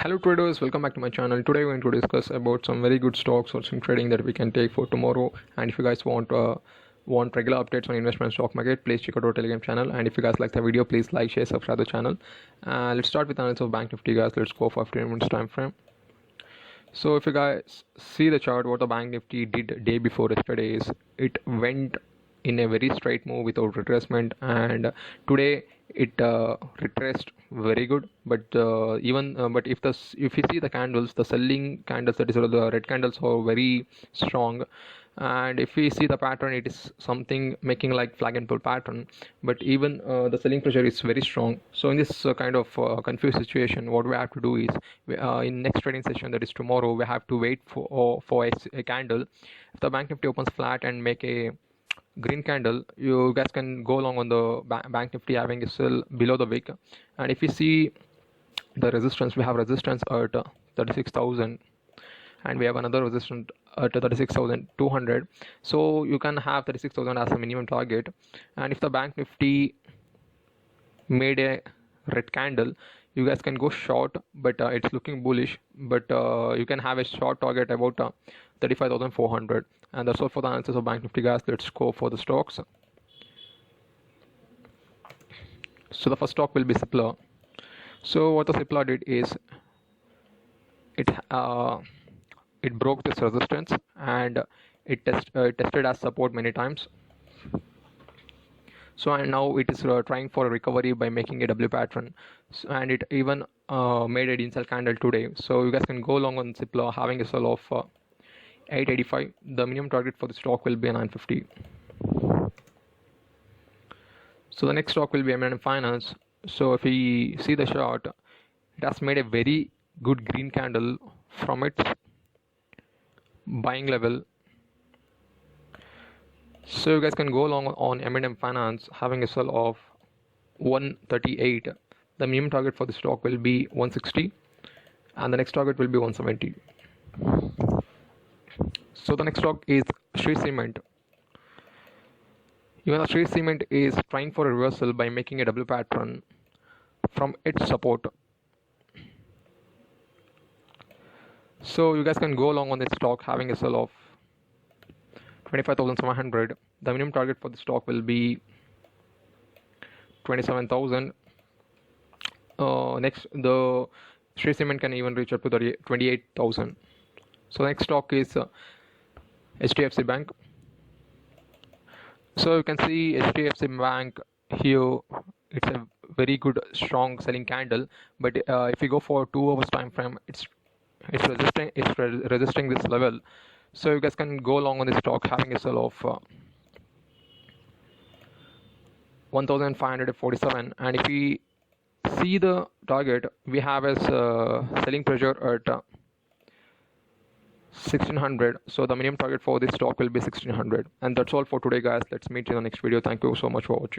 Hello traders, welcome back to my channel. Today we're going to discuss about some very good stocks or some trading that we can take for tomorrow. And if you guys want regular updates on investment stock market, please check out our Telegram channel. And if you guys like the video, please like, share, subscribe the channel. Let's start with analysis of Bank Nifty, guys. Let's go for 15 minutes time frame. So if you guys see the chart, what the Bank Nifty did day before yesterday is it went in a very straight move without retracement, and today it retraced very good. But if you see the candles, the selling candles, that is the red candles, are very strong. And if we see the pattern, it is something making like flag and pull pattern, but even the selling pressure is very strong. So in this kind of confused situation, what we have to do is in next trading session, that is tomorrow, we have to wait for a candle. If the Bank Nifty opens flat and make a green candle, you guys can go along on the Bank Nifty having a sell below the wick. And if you see the resistance, we have resistance at 36,000, and we have another resistance at 36,200. So you can have 36,000 as a minimum target. And if the Bank Nifty made a red candle, you guys can go short, but it's looking bullish. But you can have a short target about 35,400. And that's all for the analysis of Bank Nifty, guys. Let's go for the stocks. So the first stock will be Cipla. So what the Cipla did is it broke this resistance, and it tested as support many times. So and now it is trying for a recovery by making a W pattern, and it even made a inside candle today. So you guys can go along on Cipla having a sell of 885. The minimum target for the stock will be 950. So the next stock will be M&M Finance. So if we see the chart, it has made a very good green candle from its buying level. So you guys can go along on M&M Finance having a sell of 138. The minimum target for the stock will be 160, and the next target will be 170. So the next stock is Shree Cement. Even the Shree Cement is trying for a reversal by making a W pattern from its support. So you guys can go along on this stock having a sell of 25,700. The minimum target for the stock will be 27,000. Next, the Shree Cement can even reach up to 28,000. So next stock is Hdfc Bank. So you can see Hdfc Bank here. It's a very good strong selling candle, but if you go for 2 hours time frame, it's resisting this level. So you guys can go along on this stock having a sell of 1,547. And if we see the target, we have as selling pressure at 1600. So the minimum target for this stock will be 1600. And that's all for today, guys. Let's meet in the next video. Thank you so much for watching.